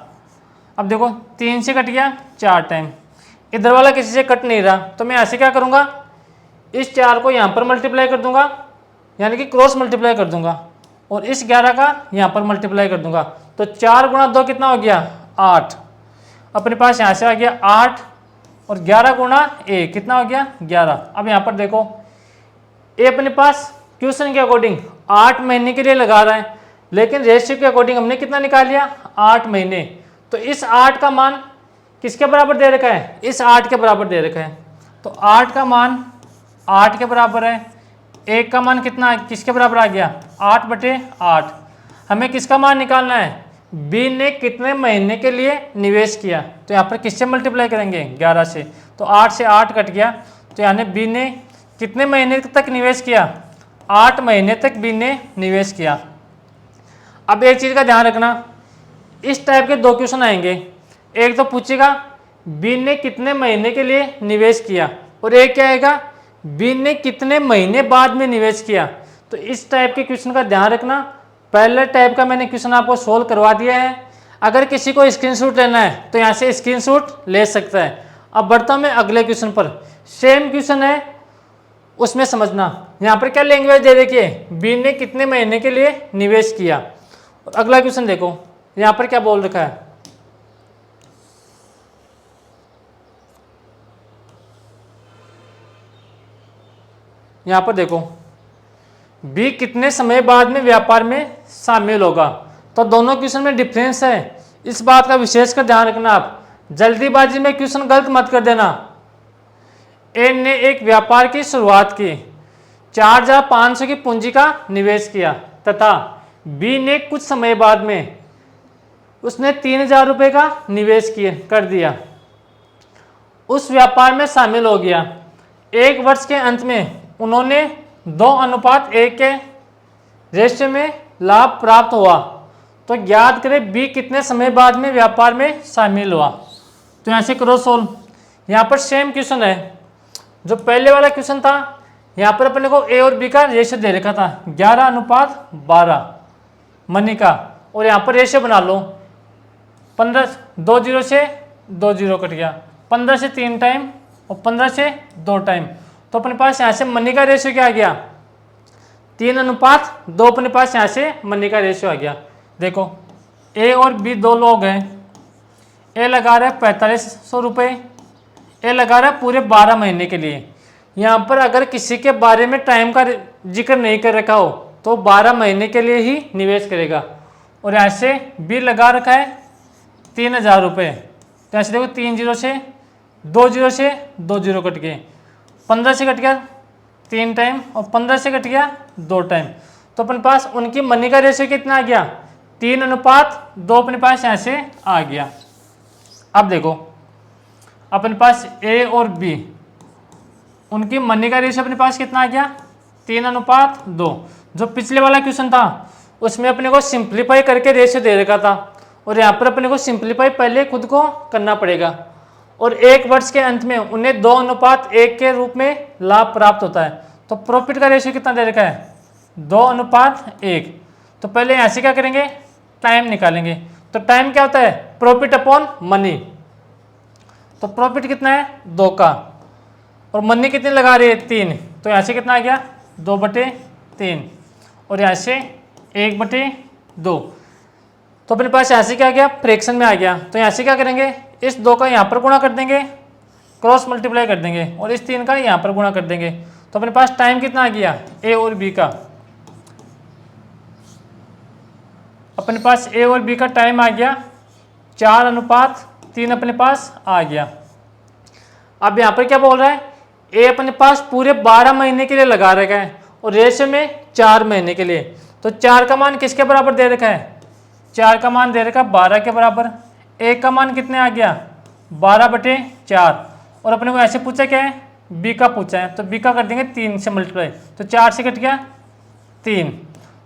अब देखो 3 से कट गया 4 टाइम, इधर वाला किसी से कट नहीं रहा, तो मैं ऐसे क्या करूँगा? इस 4 को यहाँ पर मल्टीप्लाई कर दूंगा, यानी कि क्रॉस मल्टीप्लाई कर दूंगा, और इस 11 का यहाँ पर मल्टीप्लाई कर दूंगा। तो 4 × 2 कितना हो गया? 8। अपने पास यहाँ से आ गया 8 और 11 × 1 कितना हो गया? 11। अब यहाँ पर देखो ए अपने पास क्वेश्चन के अकॉर्डिंग 8 महीने के लिए लगा रहा है, लेकिन रेशियो के अकॉर्डिंग हमने कितना निकाल लिया? 8 महीने। तो इस 8 का मान किसके बराबर दे रखा है? इस 8 के बराबर दे रखा है। तो 8 का मान 8 के बराबर है। 1 का मान कितना किसके बराबर आ गया? 8/8। हमें किसका मान निकालना है? बी ने कितने महीने के लिए निवेश किया। तो यहाँ पर किससे मल्टीप्लाई करेंगे? 11 से। तो 8 से 8 कट गया, तो यानी बी ने कितने महीने तक निवेश किया? 8 महीने तक बी ने निवेश किया। अब एक चीज़ का ध्यान रखना, इस टाइप के 2 क्वेश्चन आएंगे। एक तो पूछेगा बी ने कितने महीने के लिए निवेश किया, और एक क्या आएगा? बी ने कितने महीने बाद में निवेश किया। तो इस टाइप के क्वेश्चन का ध्यान रखना। पहले टाइप का मैंने क्वेश्चन आपको सोल्व करवा दिया है। अगर किसी को स्क्रीनशॉट लेना है तो यहाँ से स्क्रीनशॉट ले सकता है। अब बढ़ता हूँ मैं अगले क्वेश्चन पर। सेम क्वेश्चन है, उसमें समझना। यहाँ पर क्या लैंग्वेज दे रखी है? बी ने कितने महीने के लिए निवेश किया। और अगला क्वेश्चन देखो, यहाँ पर क्या बोल रखा है? यहाँ पर देखो बी कितने समय बाद में व्यापार में शामिल होगा। तो दोनों क्वेश्चन में डिफरेंस है, इस बात का विशेष कर ध्यान रखना। आप जल्दीबाजी में क्वेश्चन गलत मत कर देना। ए ने एक व्यापार की शुरुआत की, 4,500 की पूंजी का निवेश किया, तथा बी ने कुछ समय बाद में उसने 3,000 रुपये का निवेश कर दिया, उस व्यापार में शामिल हो गया। 1 वर्ष के अंत में उन्होंने 2:1 के रेशियो में लाभ प्राप्त हुआ। तो याद करें बी कितने समय बाद में व्यापार में शामिल हुआ। तो यहाँ से करो सोल्व। यहाँ पर सेम क्वेश्चन है, जो पहले वाला क्वेश्चन था यहाँ पर अपने को ए और बी का रेशियो दे रखा था 11:12 मनी का, और यहाँ पर रेशियो बना लो 15, 2 0 से 2 0 कट गया, 15 से 3 टाइम और 15 से 2 टाइम। तो अपने पास यहाँ से मनी का रेशियो क्या आ गया 3:2। अपने पास यहाँ से मनी का रेशियो आ गया। देखो ए और बी दो लोग हैं, ए लगा रहा है 4500 रुपये, ए लगा रहा है पूरे 12 महीने के लिए। यहाँ पर अगर किसी के बारे में टाइम का जिक्र नहीं कर रखा हो तो 12 महीने के लिए ही निवेश करेगा। और यहाँ से बी लगा रखा है 3000 रुपये, तो ऐसे देखो 3 0 से 2 0 से 2 0 कट गए, 15 से कट गया 3 टाइम और 15 से कट गया 2 टाइम। तो अपने पास उनकी मनी का रेशियो कितना आ गया 3:2 अपने पास यहाँ से आ गया। अब देखो अपने पास ए और बी उनकी मनी का रेशियो अपने पास कितना आ गया 3:2। जो पिछले वाला क्वेश्चन था उसमें अपने को सिंप्लीफाई करके रेशियो दे रखा था, और यहाँ पर अपने को सिंप्लीफाई पहले खुद को करना पड़ेगा, और एक वर्ष के अंत में उन्हें 2:1 के रूप में लाभ प्राप्त होता है। तो प्रॉफिट का रेशियो कितना दे रखा है 2:1। तो पहले यहाँ से क्या करेंगे टाइम निकालेंगे। तो टाइम क्या होता है प्रॉफिट अपॉन मनी। तो प्रॉफिट कितना है 2 का, और मनी कितनी लगा रही है 3, तो यहाँ से कितना आ गया 2/3, और यहाँ से 1/2। तो अपने पास यहाँ से क्या आ गया फ्रैक्शन में आ गया। तो यहाँ से क्या करेंगे इस 2 का यहाँ पर गुणा कर देंगे, क्रॉस मल्टीप्लाई कर देंगे, और इस 3 का यहाँ पर गुणा कर देंगे। तो अपने पास टाइम कितना आ गया ए और बी का, अपने पास ए और बी का टाइम आ गया 4:3 अपने पास आ गया। अब यहाँ पर क्या बोल रहा है ए अपने पास पूरे 12 महीने के लिए लगा रखा है और रेशियो में 4 महीने के लिए। तो 4 का मान किसके बराबर दे रखा है 4 का मान दे रखा है 12 के बराबर। ए का मान कितने आ गया 12/4, और अपने को ऐसे पूछा क्या है बी का पूछा है, तो बी का कर देंगे 3 से मल्टीप्लाई, तो 4 से कट गया 3।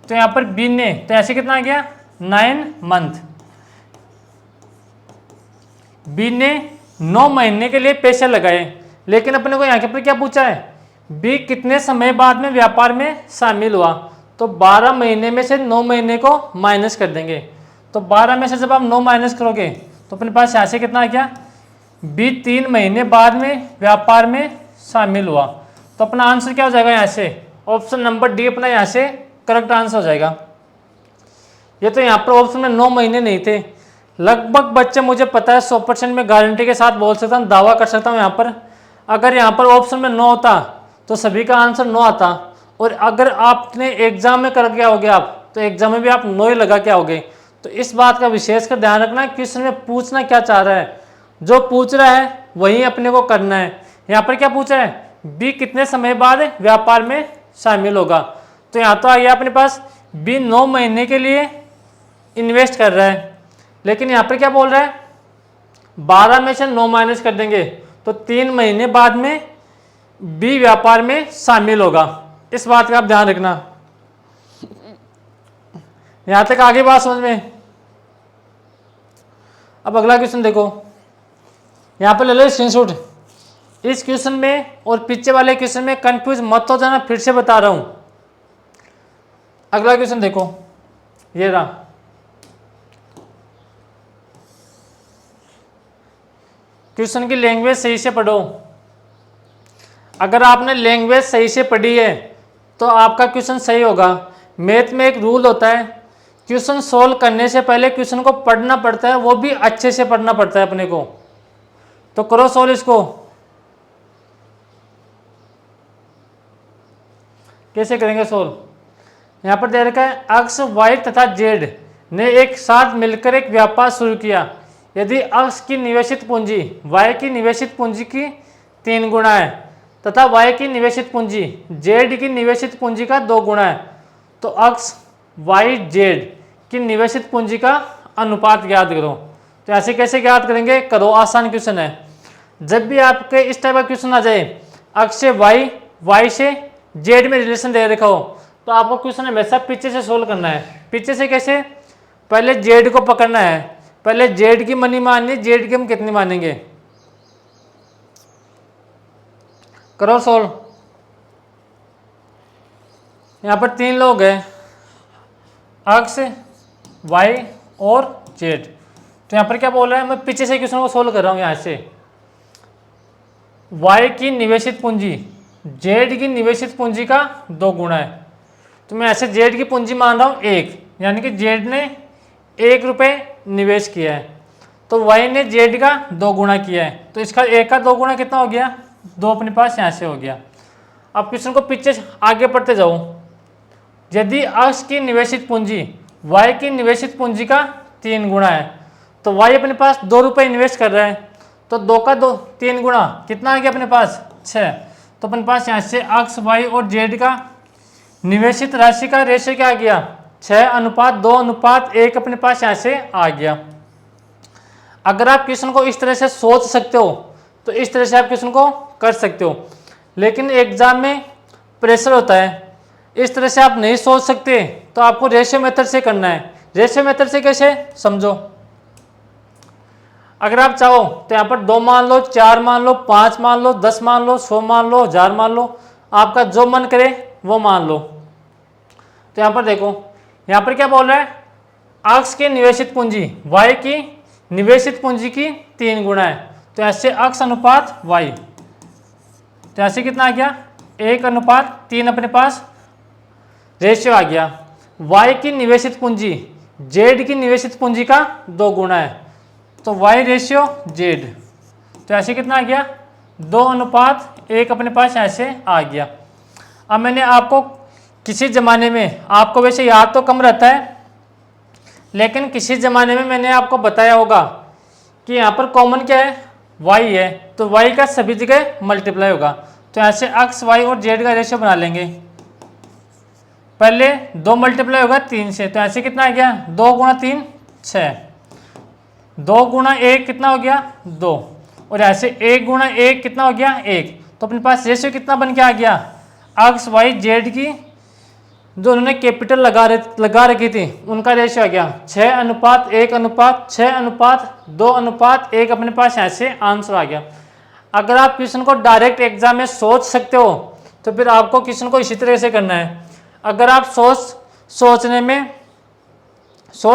तो यहाँ पर बी ने तो ऐसे कितना आ गया 9 मंथ। बी ने 9 महीने के लिए पैसे लगाए, लेकिन अपने को यहाँ के पर क्या पूछा है बी कितने समय बाद में व्यापार में शामिल हुआ। तो 12 महीने में से 9 महीने को माइनस कर देंगे। तो 12 में से जब आप 9 माइनस करोगे तो अपने पास यहाँ से कितना आ गया बी 3 महीने बाद में व्यापार में शामिल हुआ। तो अपना आंसर क्या हो जाएगा यहाँ से ऑप्शन नंबर डी अपना यहाँ से करेक्ट आंसर हो जाएगा। ये तो यहाँ पर ऑप्शन में 9 महीने नहीं थे। लगभग बच्चे मुझे पता है 100% में गारंटी के साथ बोल सकता हूँ, दावा कर सकता हूँ यहाँ पर अगर यहाँ पर ऑप्शन में 9 होता तो सभी का आंसर 9 आता, और अगर आपने एग्जाम में कर के आओगे आप तो एग्जाम में भी आप 9 ही लगा के आओगे। तो इस बात का विशेष कर ध्यान रखना क्वेश्चन में पूछना क्या चाह रहा है, जो पूछ रहा है वही अपने को करना है। यहाँ पर क्या पूछा है बी कितने समय बाद व्यापार में शामिल होगा, तो यहाँ तो आ गया अपने पास बी 9 महीने के लिए इन्वेस्ट कर रहा है, लेकिन यहाँ पर क्या बोल रहा है 12 में से 9 माइनस कर देंगे तो 3 महीने बाद में बी व्यापार में शामिल होगा। इस बात का आप ध्यान रखना। यहां तक आगे बात समझ में। अब अगला क्वेश्चन देखो, यहां पर ले लो स्क्रीनशॉट। इस क्वेश्चन में और पीछे वाले क्वेश्चन में कंफ्यूज मत हो जाना, फिर से बता रहा हूं। अगला क्वेश्चन देखो, ये रहा। क्वेश्चन की लैंग्वेज सही से पढ़ो। अगर आपने लैंग्वेज सही से पढ़ी है तो आपका क्वेश्चन सही होगा। मैथ में एक रूल होता है, क्वेश्चन सोल्व करने से पहले क्वेश्चन को पढ़ना पड़ता है, वो भी अच्छे से पढ़ना पड़ता है अपने को। तो करो सोल्व इसको। कैसे करेंगे सोल्व, यहाँ पर दे रखा है अक्स वाई तथा जेड ने एक साथ मिलकर एक व्यापार शुरू किया। यदि अक्स की निवेशित पूंजी वाई की निवेशित पूंजी की 3 गुना है तथा वाई की निवेशित पूंजी जेड की निवेशित पूंजी का 2 गुना है, तो अक्स वाई जेड की निवेशित पूंजी का अनुपात ज्ञात करो। तो ऐसे कैसे ज्ञात करेंगे, करो, आसान क्वेश्चन है। जब भी आपके इस टाइप का क्वेश्चन आ जाए, अक्स से वाई, वाई से जेड में रिलेशन दे रखा हो, तो आपको क्वेश्चन हमेशा पीछे से सोल्व करना है। पीछे से कैसे, पहले जेड को पकड़ना है, पहले जेड की मनी माननी, जेड की हम कितनी मानेंगे। करो सोल्व। यहाँ पर 3 लोग हैं, अक्स, वाई और जेड। तो यहाँ पर क्या बोल रहा है, मैं पीछे से क्वेश्चन को सोल्व कर रहा हूँ। यहाँ से वाई की निवेशित पूंजी जेड की निवेशित पूंजी का 2 गुना है। तो मैं ऐसे जेड की पूंजी मान रहा हूँ 1, यानी कि जेड ने 1 रुपये निवेश किया है, तो वाई ने जेड का 2 गुना किया है। तो इसका 1 का 2 गुना कितना हो गया, 2 अपने पास यहाँ से हो गया। अब क्वेश्चन को पीछे आगे पढ़ते जाओ। यदि अक्स की निवेशित पूंजी वाई की निवेशित पूंजी का 3 गुना है, तो वाई अपने पास 2 रुपये निवेश कर रहा है, तो 2 का 3 गुना कितना आ गया अपने पास 6। तो अपने पास यहाँ से अक्स, वाई और जेड का निवेशित राशि का रेशियो क्या आ गया, 6:2:1 अपने पास यहाँ से आ गया। अगर आप क्वेश्चन को इस तरह से सोच सकते हो तो इस तरह से आप क्वेश्चन को कर सकते हो, लेकिन एग्जाम में प्रेशर होता है, इस तरह से आप नहीं सोच सकते, तो आपको रेशियो मेथड से करना है। रेशियो मेथड से कैसे, समझो। अगर आप चाहो तो यहाँ पर 2 मान लो, 4 मान लो, 5 मान लो, 10 मान लो, 100 मान लो, 1000 मान लो, आपका जो मन करे वो मान लो। तो यहाँ पर देखो, यहाँ पर क्या बोल रहा है, अक्स की निवेशित पूंजी वाई की निवेशित पूंजी की 3 गुना है, तो ऐसे अक्स अनुपात वाई, तो ऐसे कितना आ गया 1:3 अपने पास रेशियो आ गया। वाई की निवेशित पूंजी जेड की निवेशित पूंजी का 2 गुना है, तो वाई रेशियो जेड, तो ऐसे कितना आ गया 2:1 अपने पास ऐसे आ गया। अब मैंने आपको किसी ज़माने में, आपको वैसे याद तो कम रहता है, लेकिन किसी ज़माने में मैंने आपको बताया होगा कि यहाँ पर कॉमन क्या है, वाई है, तो वाई का सभी जगह मल्टीप्लाई होगा। तो ऐसे अक्स, वाई और जेड का रेशियो बना लेंगे। पहले 2 मल्टीप्लाई होगा 3 से, तो ऐसे कितना आ गया 2 गुणा 3 6, 2 गुणा 1 कितना हो गया 2, और ऐसे 1 गुणा 1 कितना हो गया 1। तो अपने पास रेशियो कितना बन के आ गया, अक्स, वाई, जेड की जो उन्होंने कैपिटल लगा रखी थी उनका रेशियो आ गया 6:1:6:2:1 अपने पास ऐसे आंसर आ गया। अगर आप क्वेश्चन को डायरेक्ट एग्जाम में सोच सकते हो तो फिर आपको क्वेश्चन को इसी तरह से करना है। अगर आप सोच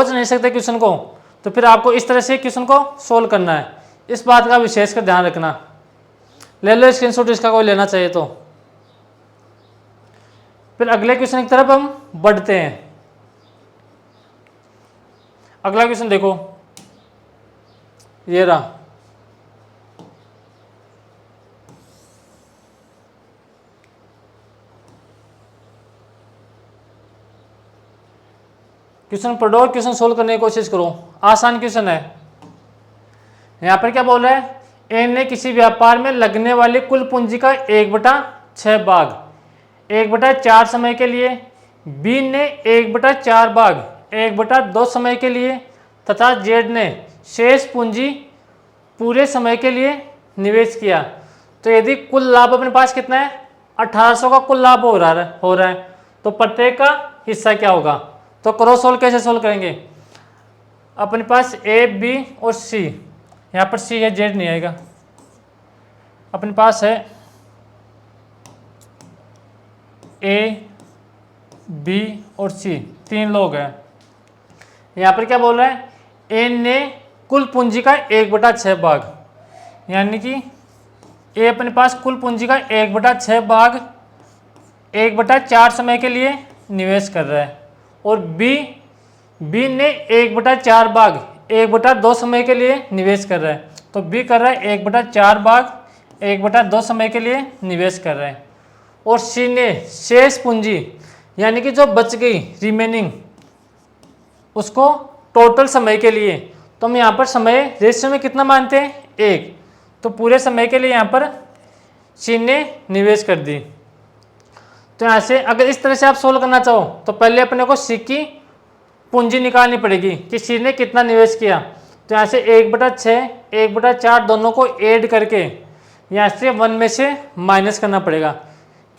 नहीं सकते क्वेश्चन को, तो फिर आपको इस तरह से क्वेश्चन को सोल्व करना है। इस बात का विशेष कर ध्यान रखना। ले लो स्क्रीनशॉट इसका, कोई लेना चाहिए तो। फिर अगले क्वेश्चन की तरफ हम बढ़ते हैं। अगला क्वेश्चन देखो, ये रहा। क्वेश्चन पढ़ो, क्वेश्चन सोल्व करने की कोशिश करो, आसान क्वेश्चन है। यहाँ पर क्या बोल रहा है, ए ने किसी व्यापार में लगने वाली कुल पूंजी का 1/6 भाग 1/4 समय के लिए, बी ने 1/4 भाग 1/2 समय के लिए तथा जेड ने शेष पूंजी पूरे समय के लिए निवेश किया। तो यदि कुल लाभ अपने पास कितना है 1800 का कुल लाभ हो रहा है, तो प्रत्येक का हिस्सा क्या होगा। तो क्रॉस सोल्व कैसे सोल्व करेंगे, अपने पास ए, बी और सी, यहाँ पर सी है, जेड नहीं आएगा। अपने पास है ए, बी और सी, 3 लोग हैं। यहाँ पर क्या बोल रहा है, ए ने कुल पूंजी का 1/6 भाग, यानी कि ए अपने पास कुल पूंजी का 1/6 भाग 1/4 समय के लिए निवेश कर रहा है, और बी ने 1/4 भाग 1/2 समय के लिए निवेश कर रहा है। तो बी कर रहा है 1/4 भाग 1/2 समय के लिए निवेश कर रहा है, और सी ने शेष पूंजी यानी कि जो बच गई रिमेनिंग उसको टोटल समय के लिए, तो हम यहाँ पर समय रेशियो में कितना मानते हैं 1, तो पूरे समय के लिए यहाँ पर सी ने निवेश कर दी। तो यहाँ से अगर इस तरह से आप सोल्व करना चाहो तो पहले अपने को सी की पूंजी निकालनी पड़ेगी कि सी ने कितना निवेश किया। तो यहाँ से 1/6 1/4 दोनों को ऐड करके यहाँ से 1 में से माइनस करना पड़ेगा,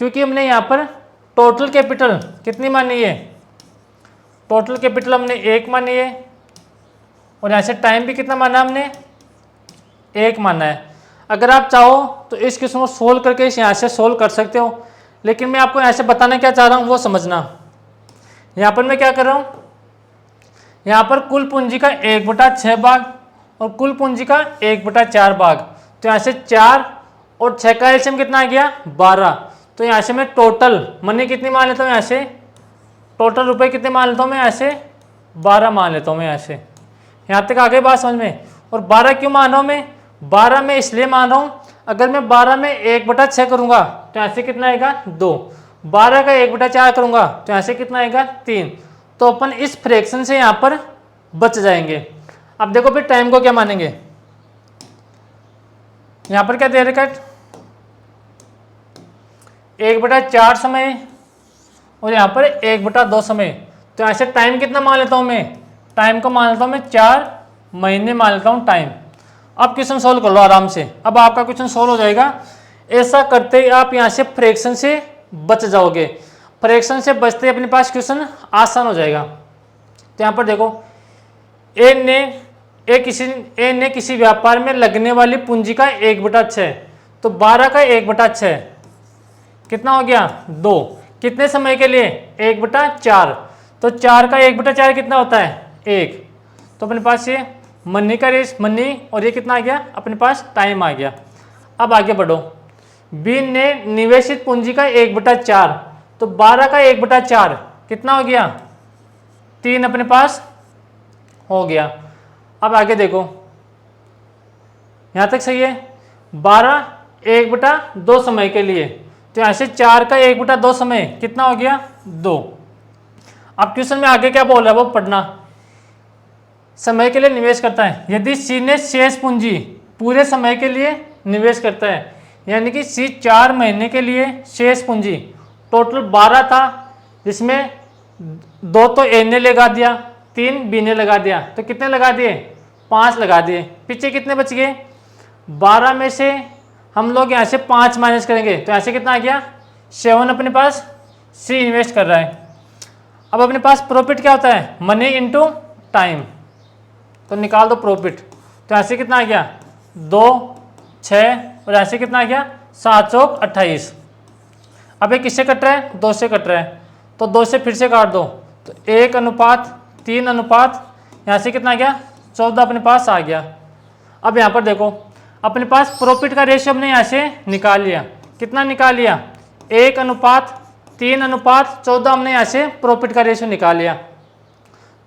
क्योंकि हमने यहाँ पर टोटल कैपिटल कितनी मानी है, टोटल कैपिटल हमने 1 मानी है, और यहाँ से टाइम भी कितना माना हमने 1 माना है। अगर आप चाहो तो इस क्वेश्चन को सोल्व करके यहाँ से सोल्व कर सकते हो, लेकिन मैं आपको यहाँ से बताना क्या चाह रहा हूँ वो समझना। यहाँ पर मैं क्या कर रहा हूँ, यहाँ पर कुल पूंजी का 1/6 भाग और कुल पूंजी का 1/4 भाग। तो यहाँ से 4 और 6 का एलसीएम कितना आ गया 12। तो यहाँ से मैं टोटल मनी कितनी मान लेता हूँ, यहाँ से टोटल रुपए कितने मान लेता हूँ मैं, यहाँ से 12 मान लेता हूँ मैं यहाँ से। यहाँ तक आ गई बात समझ में। और 12 क्यों मान रहा हूँ मैं, 12 में इसलिए मान रहा हूँ, अगर मैं 12 में 1/6 करूँगा तो यहाँ से कितना आएगा 2, 12 का 1/4 करूँगा तो यहाँ से कितना आएगा 3। तो अपन इस फ्रैक्शन से यहाँ पर बच जाएंगे। अब देखो फिर टाइम को क्या मानेंगे, यहाँ पर क्या दे रखा है 1/4 समय और यहाँ पर 1/2 समय। तो यहाँ से टाइम कितना मान लेता हूँ मैं, टाइम को मान लेता हूँ मैं 4 महीने मान लेता हूँ टाइम। अब क्वेश्चन सोल्व कर लो आराम से, अब आपका क्वेश्चन सोल्व हो जाएगा। ऐसा करते ही आप यहाँ से फ्रैक्शन से बच जाओगे, फ्रैक्शन से बचते ही अपने पास क्वेश्चन आसान हो जाएगा। तो यहाँ पर देखो ए ने किसी व्यापार में लगने वाली पूंजी का 1/6, तो 12 का 1/6 कितना हो गया 2, कितने समय के लिए 1/4। तो 4 का 1/4 कितना होता है 1। तो अपने पास ये मनी का रेस मनी और ये कितना आ गया अपने पास टाइम आ गया। अब आगे बढ़ो, बी ने निवेशित पूंजी का 1/4, तो 12 का 1/4 कितना हो गया 3 अपने पास हो गया। अब आगे देखो यहाँ तक सही है, 12 1/2 समय के लिए, तो यहाँ से 4 का 1/2 समय कितना हो गया 2। अब क्वेश्चन में आगे क्या बोल रहा है वो पढ़ना, समय के लिए निवेश करता है। यदि सी ने शेष पूंजी पूरे समय के लिए निवेश करता है, यानी कि सी 4 महीने के लिए शेष पूंजी टोटल 12 था, जिसमें 2 तो ए ने लगा दिया, 3 बी ने लगा दिया, तो कितने लगा दिए 5 लगा दिए। पीछे कितने बच गए 12 में से हम लोग यहाँ से 5 माइनस करेंगे तो यहाँ से कितना आ गया 7 अपने पास सी इन्वेस्ट कर रहा है। अब अपने पास प्रॉफिट क्या होता है मनी इनटू टाइम, तो निकाल दो प्रॉफिट। तो यहाँ से कितना आ गया 2 6 और यहाँ से कितना आ गया 7 चौक 28। अब ये किससे कट रहा है 2 से कट रहा है, तो 2 से फिर से काट दो, तो 1:3 अनुपात यहाँ से कितना आ गया 14 अपने पास आ गया। अब यहाँ पर देखो अपने पास प्रॉफिट का रेशियो हमने यहाँ से निकाल लिया, कितना निकाल लिया 1:3:14 हमने यहाँ से प्रॉफिट का रेशियो निकाल लिया।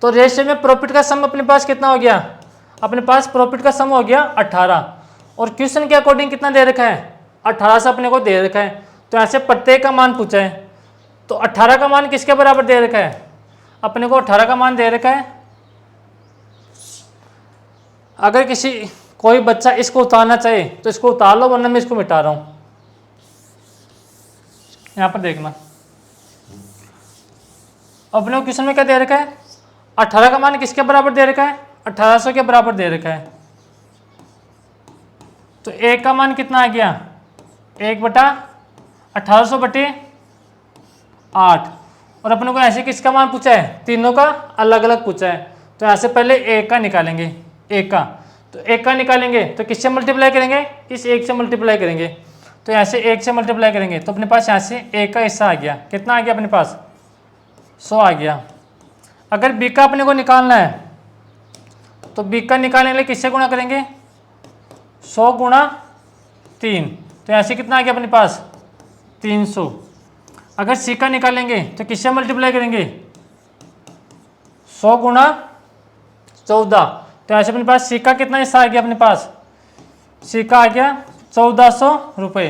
तो रेशियो में प्रॉफिट का सम अपने पास कितना हो गया, अपने पास प्रॉफिट का सम हो गया 18। और क्वेश्चन के अकॉर्डिंग कितना दे रखा है 18 से अपने को दे रखा है, तो यहाँ से प्रत्येक का मान पूछा है, तो 18 का मान किसके बराबर दे रखा है, अपने को 18 का मान दे रखा है। अगर कोई बच्चा इसको उतारना चाहे तो इसको उतार लो, वरना मैं इसको मिटा रहा हूँ। यहाँ पर देखना अपने को क्वेश्चन में क्या दे रखा है 18 का मान किसके बराबर दे रखा है 1800 के बराबर दे रखा है। तो एक का मान कितना आ गया 1/1800/8। और अपने को ऐसे किसका मान पूछा है तीनों का अलग अलग पूछा है, तो यहाँ से पहले एक का निकालेंगे, एक का, तो एक का निकालेंगे तो किससे मल्टीप्लाई करेंगे इस एक से मल्टीप्लाई करेंगे, तो यहाँ से एक से मल्टीप्लाई करेंगे तो अपने पास यहाँ से एक का हिस्सा आ गया, कितना आ गया अपने पास 100 आ गया। अगर बी का अपने को निकालना है तो बी का निकालने के लिए किससे गुणा करेंगे 100 गुणा 3, तो यहाँ से कितना आ गया अपने पास 300। अगर सी का निकालेंगे तो किससे मल्टीप्लाई करेंगे 100 गुणा 14, तो यहाँ से अपने पास सी का कितना हिस्सा आ गया अपने पास, सी का आ गया 1400 रुपये।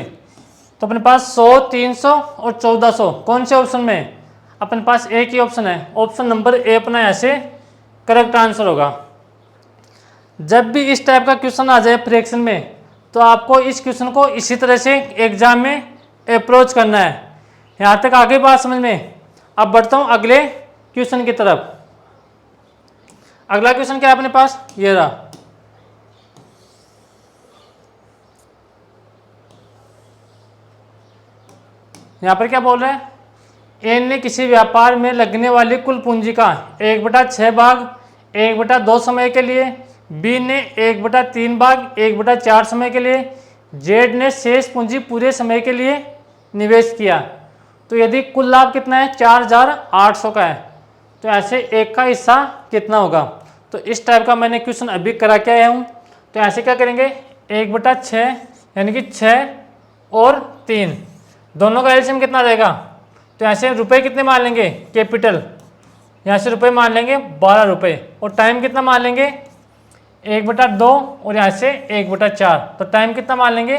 तो अपने पास 100 300 और 1400 कौन से ऑप्शन में, अपने पास एक ही ऑप्शन है, ऑप्शन नंबर ए अपना यहाँ से करेक्ट आंसर होगा। जब भी इस टाइप का क्वेश्चन आ जाए फ्रैक्शन में, तो आपको इस क्वेश्चन को इसी तरह से एग्जाम में अप्रोच करना है। यहाँ तक आगे बात समझ में। अब बढ़ता हूँ अगले क्वेश्चन की तरफ। अगला क्वेश्चन क्या है अपने पास, ये रहा। यहाँ पर क्या बोल रहा है, ए ने किसी व्यापार में लगने वाली कुल पूंजी का 1/6 भाग 1/2 समय के लिए, बी ने 1/3 भाग 1/4 समय के लिए, जेड ने शेष पूंजी पूरे समय के लिए निवेश किया। तो यदि कुल लाभ कितना है 4800 का है, तो ऐसे एक का हिस्सा कितना होगा। तो इस टाइप का मैंने क्वेश्चन अभी करा के आया हूँ। तो ऐसे क्या करेंगे, 1/6 यानी कि 6 और 3 दोनों का एलसीएम कितना आ जाएगा। तो ऐसे रुपए कितने मान लेंगे, कैपिटल यहाँ से रुपए मान लेंगे 12 रुपये, और टाइम कितना मान लेंगे 1/2 और यहाँ से 1/4। तो टाइम कितना मान लेंगे,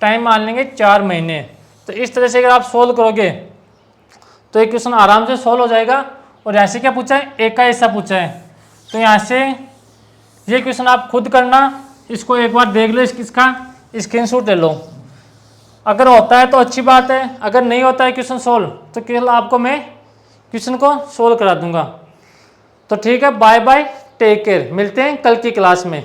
टाइम मान लेंगे 4 महीने। तो इस तरह से अगर आप सोल्व करोगे तो एक क्वेश्चन आराम से सोल्व हो जाएगा। और ऐसे क्या पूछा है, एक का हिस्सा पूछा है। तो यहाँ से ये क्वेश्चन आप खुद करना, इसको एक बार देख लो, इसका स्क्रीनशॉट ले लो। अगर होता है तो अच्छी बात है, अगर नहीं होता है क्वेश्चन सोल्व तो केवल आपको मैं क्वेश्चन को सोल्व करा दूंगा। तो ठीक है, बाय बाय, टेक केयर, मिलते हैं कल की क्लास में।